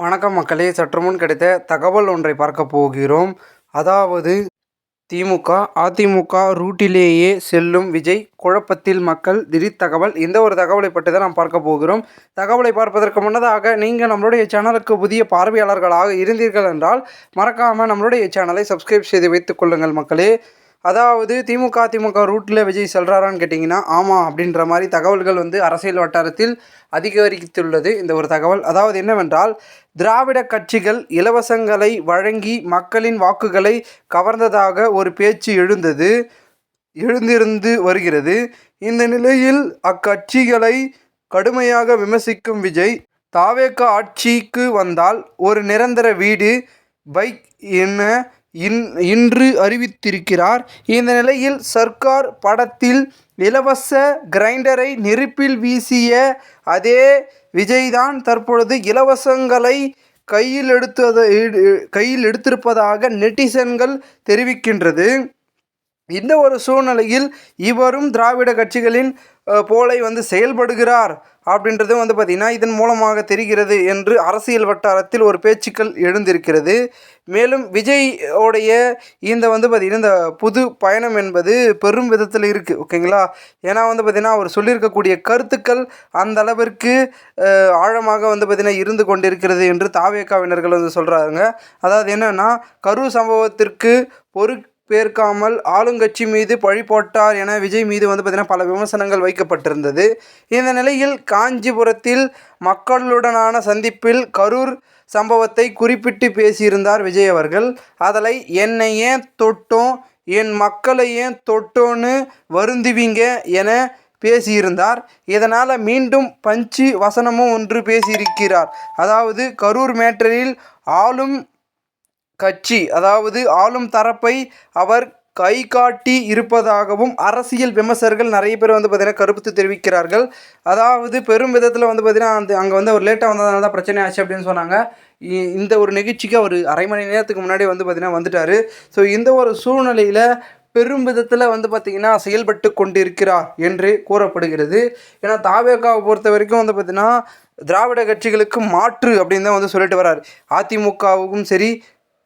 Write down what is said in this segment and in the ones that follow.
வணக்கம் மக்களே, சற்று முன் கிடைத்த தகவல் ஒன்றை பார்க்க போகிறோம். அதாவது திமுக, அதிமுக ரூட்டிலேயே செல்லும் விஜய், குழப்பத்தில் மக்கள், திடீர் தகவல். இந்த ஒரு தகவலை பற்றி தான் நாம் பார்க்க போகிறோம். தகவலை பார்ப்பதற்கு முன்னதாக நீங்கள் நம்மளுடைய சேனலுக்கு புதிய பார்வையாளர்களாக இருந்தீர்கள் என்றால் மறக்காமல் நம்மளுடைய சேனலை சப்ஸ்கிரைப் செய்து வைத்துக் கொள்ளுங்கள் மக்களே. அதாவது அதிமுக ரூட்டில் விஜய் செல்றாரான்னு கேட்டிங்கன்னா, ஆமாம் அப்படின்ற மாதிரி தகவல்கள் அரசியல் வட்டாரத்தில் அதிகரித்துள்ளது இந்த ஒரு தகவல். அதாவது என்னவென்றால், திராவிட கட்சிகள் இலவசங்களை வழங்கி மக்களின் வாக்குகளை கவர்ந்ததாக ஒரு பேச்சு எழுந்திருந்து வருகிறது. இந்த நிலையில் அக்கட்சிகளை கடுமையாக விமர்சிக்கும் விஜய், தாவேக ஆட்சிக்கு வந்தால் ஒரு நிரந்தர வீடு, பைக் என இன்று அறிவித்திருக்கிறார். இந்த நிலையில் சர்க்கார் படத்தில் இலவச கிரைண்டரை நெருப்பில் வீசிய அதே விஜய்தான் தற்பொழுது இலவசங்களை கையில் எடுத்திருப்பதாக நெட்டிசன்கள் தெரிவிக்கின்றது. இந்த ஒரு சூழ்நிலையில் இவரும் திராவிட கட்சிகளின் போலை செயல்படுகிறார் அப்படின்றது பார்த்திங்கன்னா இதன் மூலமாக தெரிகிறது என்று அரசியல் வட்டாரத்தில் ஒரு பேச்சுக்கள் எழுந்திருக்கிறது. மேலும் விஜயோடைய இந்த பார்த்திங்கன்னா இந்த புது பயணம் என்பது பெரும் விதத்தில் இருக்குது, ஓகேங்களா. ஏன்னா பார்த்திங்கன்னா அவர் சொல்லியிருக்கக்கூடிய கருத்துக்கள் அந்த அளவிற்கு ஆழமாக பார்த்திங்கன்னா இருந்து கொண்டிருக்கிறது என்று தாவேகாவினர்கள் சொல்கிறாங்க. அதாவது என்னென்னா, கரூர் சம்பவத்திற்கு பொறுப்பேற்காமல் ஆளுங்கட்சி மீது பழி போட்டார் என விஜய் மீது பார்த்திங்கன்னா பல விமர்சனங்கள் வைக்கப்பட்டிருந்தது. இந்த நிலையில் காஞ்சிபுரத்தில் மக்களுடனான சந்திப்பில் கரூர் சம்பவத்தை குறிப்பிட்டு பேசியிருந்தார் விஜய் அவர்கள். அதில் என்னை ஏன் தொட்டோம், என் மக்களை ஏன் தொட்டோன்னு வருந்துவீங்க என பேசியிருந்தார். இதனால் மீண்டும் பஞ்சு வசனமும் ஒன்று பேசியிருக்கிறார். அதாவது கரூர் மேட்டரில் ஆளும் கட்சி, அதாவது ஆளும் தரப்பை அவர் கை காட்டி இருப்பதாகவும் அரசியல் விமர்சகர்கள் நிறைய பேர் பார்த்திங்கன்னா கருத்து தெரிவிக்கிறார்கள். அதாவது பெரும் விதத்தில் பார்த்திங்கன்னா அங்கே அவர் லேட்டாக வந்ததுனால தான் பிரச்சனை ஆச்சு அப்படின்னு சொன்னாங்க. இந்த ஒரு நிகழ்ச்சிக்கு அவர் அரை மணி நேரத்துக்கு முன்னாடி பார்த்திங்கன்னா வந்துட்டார். ஸோ இந்த ஒரு சூழ்நிலையில் பெரும் விதத்தில் பார்த்திங்கன்னா செயல்பட்டு கொண்டிருக்கிறார் என்று கூறப்படுகிறது. ஏன்னா தாவேகாவை பொறுத்த வரைக்கும் பார்த்திங்கன்னா திராவிட கட்சிகளுக்கு மாற்று அப்படின்னு தான் சொல்லிட்டு வர்றார். அதிமுகவுக்கும் சரி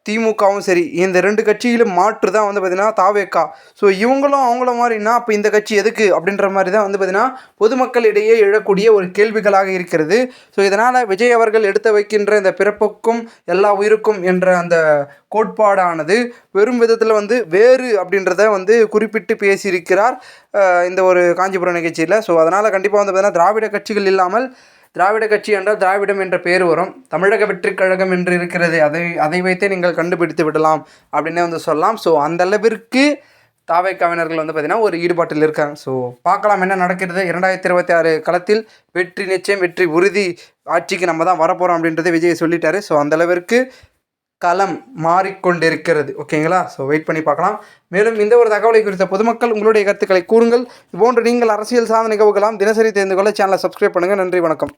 திமுகவும் சரி, இந்த ரெண்டு கட்சியிலும் மாற்று தான் பார்த்திங்கன்னா தாவேகா. ஸோ இவங்களும் அவங்கள மாதிரினா அப்போ இந்த கட்சி எதுக்கு அப்படின்ற மாதிரி தான் பார்த்திங்கன்னா பொதுமக்களிடையே எழக்கூடிய ஒரு கேள்விகளாக இருக்கிறது. ஸோ இதனால் விஜய் அவர்கள் எடுத்து வைக்கின்ற இந்த பிறப்புக்கும் எல்லா உயிருக்கும் என்ற அந்த கோட்பாடானது பெரும் விதத்தில் வேறு அப்படின்றத குறிப்பிட்டு பேசியிருக்கிறார் இந்த ஒரு காஞ்சிபுரம் நிகழ்ச்சியில். ஸோ அதனால் கண்டிப்பாக பார்த்திங்கன்னா திராவிட கட்சிகள் இல்லாமல், திராவிட கட்சி என்றால் திராவிடம் என்ற பெயர் வரும், தமிழக வெற்றிக் கழகம் என்று இருக்கிறது, அதை வைத்தே நீங்கள் கண்டுபிடித்து விடலாம் அப்படின்னே சொல்லலாம். ஸோ அந்த அளவிற்கு தாவேகாவினர்கள் பார்த்திங்கன்னா ஒரு ஈடுபாட்டில் இருக்காங்க. ஸோ பார்க்கலாம் என்ன நடக்கிறது. 2026 களத்தில் வெற்றி நிச்சயம், வெற்றி உறுதி, ஆட்சிக்கு நம்ம தான் வரப்போகிறோம் அப்படின்றத விஜய் சொல்லிட்டாரு. ஸோ அந்தளவிற்கு களம் மாறிக்கொண்டிருக்கிறது, ஓகேங்களா. ஸோ வெயிட் பண்ணி பார்க்கலாம். மேலும் இந்த ஒரு தகவலை குறித்த பொதுமக்கள் உங்களுடைய கருத்துக்களை கூறுங்கள். இதுபோன்று நீங்கள் அரசியல் சார்ந்த நிகழ்வுகளாம் தினசரி தெரிந்து கொள்ள சேனலை சப்ஸ்கிரைப் பண்ணுங்கள். நன்றி, வணக்கம்.